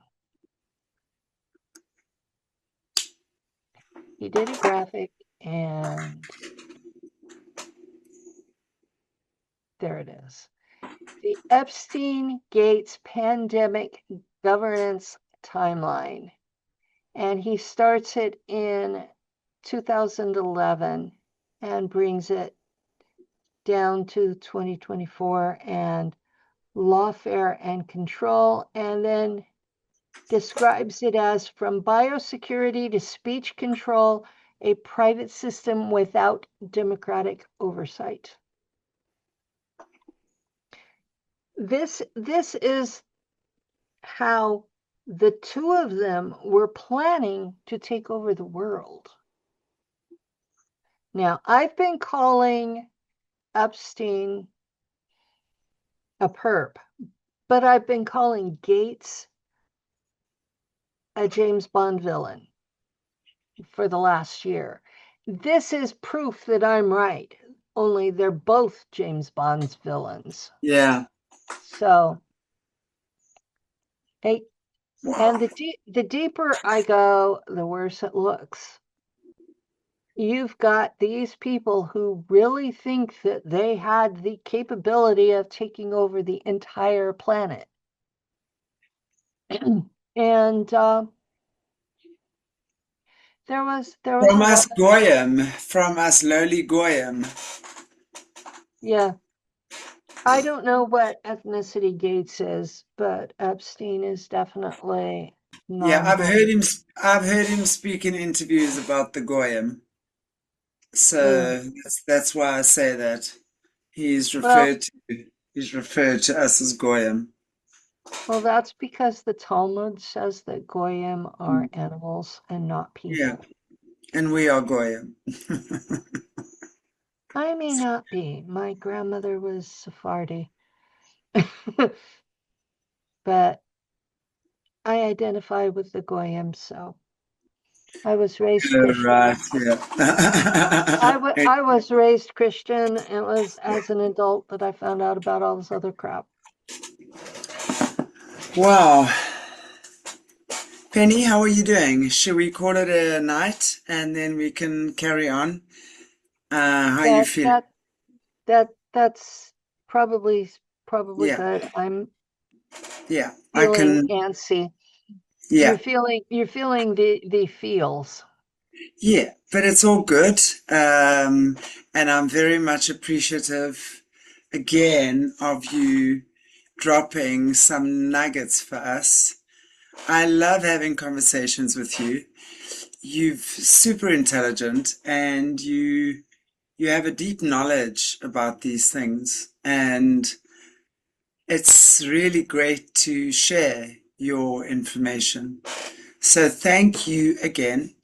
He did a graphic, and there it is. The Epstein Gates Pandemic Governance Timeline. And he starts it in 2011 and brings it down to 2024 and lawfare and control, and then describes it as from biosecurity to speech control, a private system without democratic oversight. This is how the two of them were planning to take over the world. Now, I've been calling Epstein a perp, but I've been calling Gates a James Bond villain for the last year. This is proof that I'm right, only they're both James Bond's villains. Yeah. So, hey, and Wow. the deeper I go, the worse it looks. You've got these people who really think that they had the capability of taking over the entire planet. And there was a From lot us of, Goyim, from us lowly Goyim. yeah. I don't know what ethnicity Gates is, but Epstein is definitely Yeah, non-Goy. I've heard him speak in interviews about the Goyim. Mm. So that's why I say that. Well, He's referred to us as Goyim. that's because the Talmud says that Goyim are animals and not Yeah, people. and we are Goyim. I may not be. My grandmother was Sephardi, but I identify with the Goyim, so I was raised Right, Christian. yeah. I was raised Christian. It was as an adult that I found out about all this other crap. Wow. Penny, how are you doing? Should we call it a night and then we can carry on? How are you That feeling? that that's probably Yeah, good. I'm yeah, I feeling can, antsy. yeah, You're feeling the feels. yeah, but it's all good. And I'm very much appreciative again of you dropping some nuggets for us. I love having conversations with you. You're super intelligent and you have a deep knowledge about these things, and it's really great to share your information. So thank you again.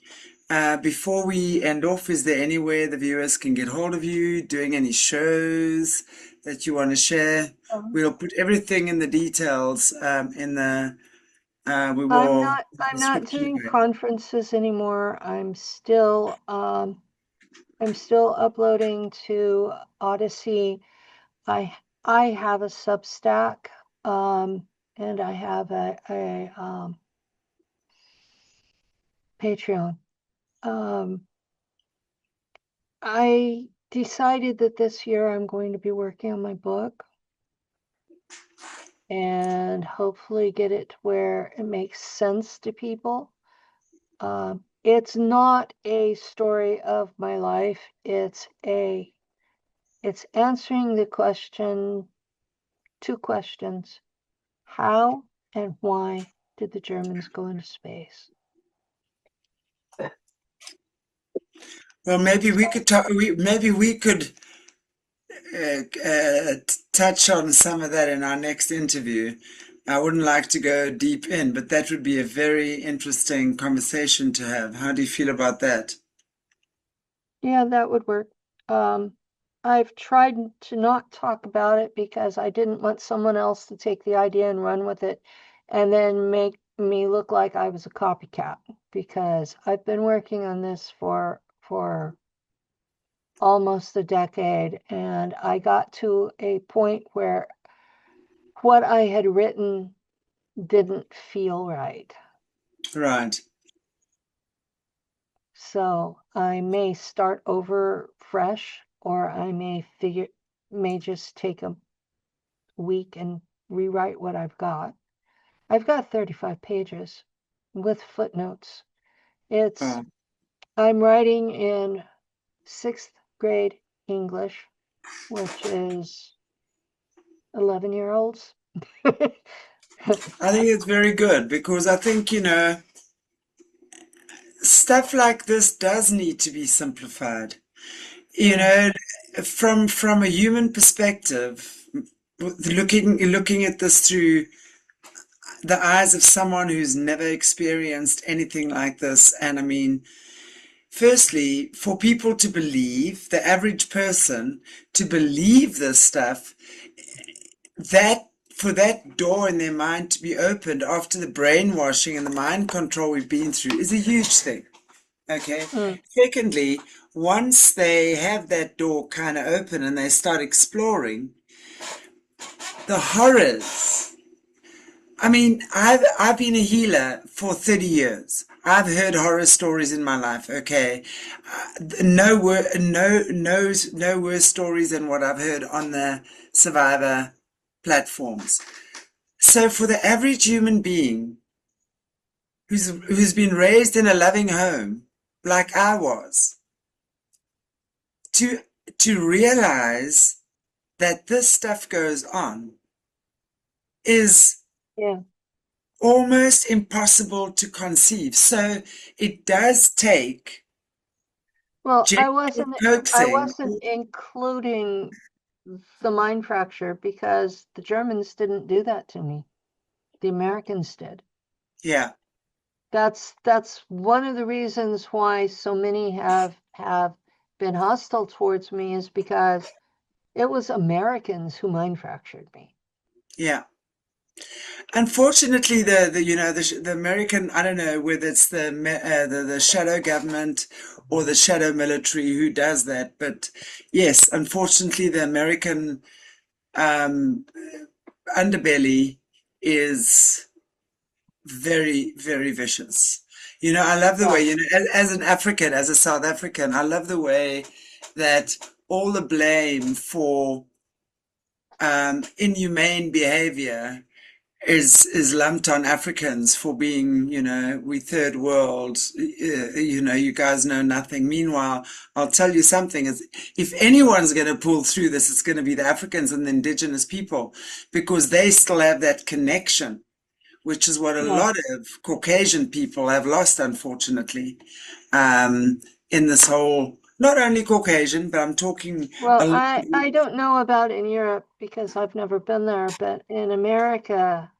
Before we end off, is there anywhere the viewers can get hold of you, doing any shows that you want to share? Um, We'll put everything in the details in the we will I'm not script doing you. conferences anymore. I'm still uploading to Odyssey. I have a Substack, and I have a Patreon. Um, I decided that this year I'm going to be working on my book and hopefully get it to where it makes sense to people. It's not a story of my life. It's answering the question, two questions. How and why did the Germans go into space? Well, maybe we So, could talk. Maybe we could touch on some of that in our next interview. I wouldn't like to go deep in, but that would be a very interesting conversation to have. How do you feel about that? yeah, that would work. Um, I've tried to not talk about it because I didn't want someone else to take the idea and run with it and then make me look like I was a copycat, because I've been working on this for almost a decade, and I got to a point where what I had written didn't feel right. Right. So I may start over fresh, or I may just take a week and rewrite what I've got. I've got 35 pages with footnotes. It's Oh, I'm writing in sixth grade English, which is 11-year-olds. I think it's very good because I think, stuff like this does need to be simplified. You Mm, know, from a human perspective, looking at this through the eyes of someone who's never experienced anything like this, and I mean, firstly, for people to believe, the average person to believe this stuff, that for that door in their mind to be opened after the brainwashing and the mind control we've been through is a huge thing. Okay. mm. Secondly, once they have that door kind of open and they start exploring the horrors. I mean, I've been a healer for 30 years. I've heard horror stories in my life. Okay, no worse stories than what I've heard on the Survivor platforms. So for the average human being who's been raised in a loving home, like I was, to to realize that this stuff goes on is Yeah. almost impossible to conceive. So it does take Well, I genuine wasn't I coaxing. wasn't including the mind fracture because the Germans didn't do that to me. The Americans did. Yeah, That's one of the reasons why so many have been hostile towards me is because it was Americans who mind fractured me. yeah. Unfortunately, the American, I don't know whether it's the shadow government or the shadow military who does that, but yes, unfortunately, the American um, underbelly is very, very vicious. I love the Yeah. way, as an African, as a South African, I love the way that all the blame for inhumane behavior is lumped on Africans for being, we third world, you guys know nothing. Meanwhile, I'll tell you something, is if anyone's going to pull through this, it's going to be the Africans and the indigenous people because they still have that connection, which is what a Yeah. lot of Caucasian people have lost, unfortunately, um, in this whole, not only Caucasian, but I'm talking Well, a lot. I don't know about in Europe because I've never been there, but in America,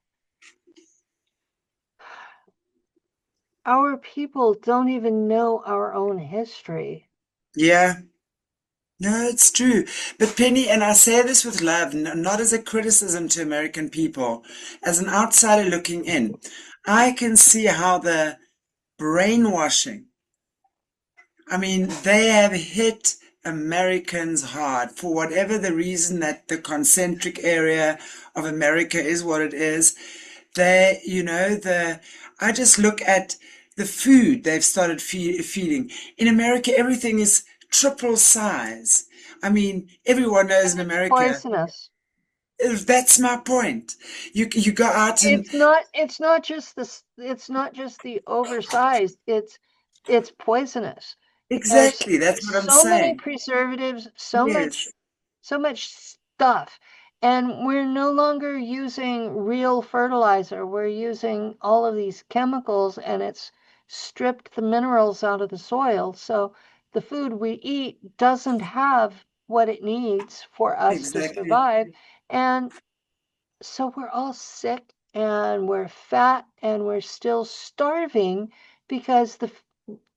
our people don't even know our own history. Yeah, no, it's true. But Penny, and I say this with love, not as a criticism to American people, as an outsider looking in, I can see how the brainwashing, I mean, they have hit Americans hard for whatever the reason that the concentric area of America is what it is. I just look at the food they've started feeding. In America, everything is triple size. I mean, everyone knows in And it's America, poisonous. that's my point. You go out and It's not just the oversized, it's poisonous. There's exactly, that's what I'm so many saying. preservatives, Yes, so much stuff. And we're no longer using real fertilizer. We're using all of these chemicals and it's stripped the minerals out of the soil. So the food we eat doesn't have what it needs for us to exactly. survive. And so we're all sick and we're fat and we're still starving because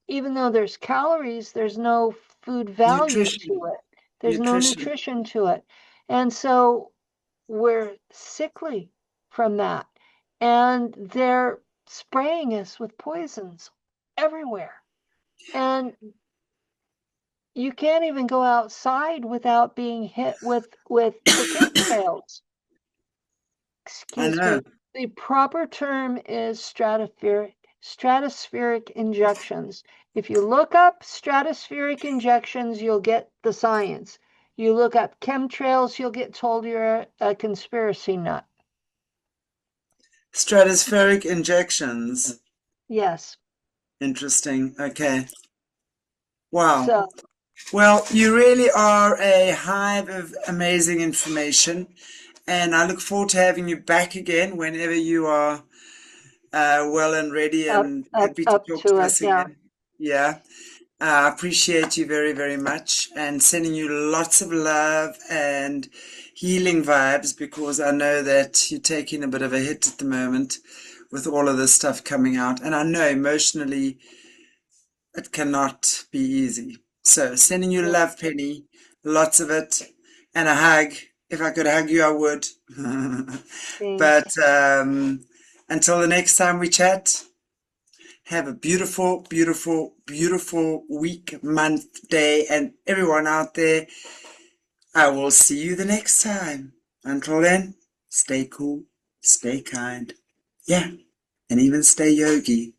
even though there's calories, there's no food value Nutrition, to it. There's no nutrition. nutrition to it. And so we're sickly from that. And they're spraying us with poisons everywhere. And you can't even go outside without being hit with the chemtrails. I Excuse know. me. The proper term is stratospheric injections. If you look up stratospheric injections, you'll get the science. You look up chemtrails, you'll get told you're a conspiracy nut. Stratospheric injections. Yes. Interesting. Okay. Wow. So, Well, you really are a hive of amazing information, and I look forward to having you back again whenever you are well and ready and happy to up talk to to it, us yeah. again. Yeah. I appreciate you very, very much and sending you lots of love and healing vibes because I know that you're taking a bit of a hit at the moment with all of this stuff coming out. And I know emotionally it cannot be easy. So sending you Yeah, love, Penny, lots of it, and a hug. If I could hug you, I would. thanks. But until the next time we chat, have a beautiful, beautiful, beautiful week, month, day, and everyone out there. I will see you the next time. Until then, stay cool, stay kind. Yeah, and even stay yogi.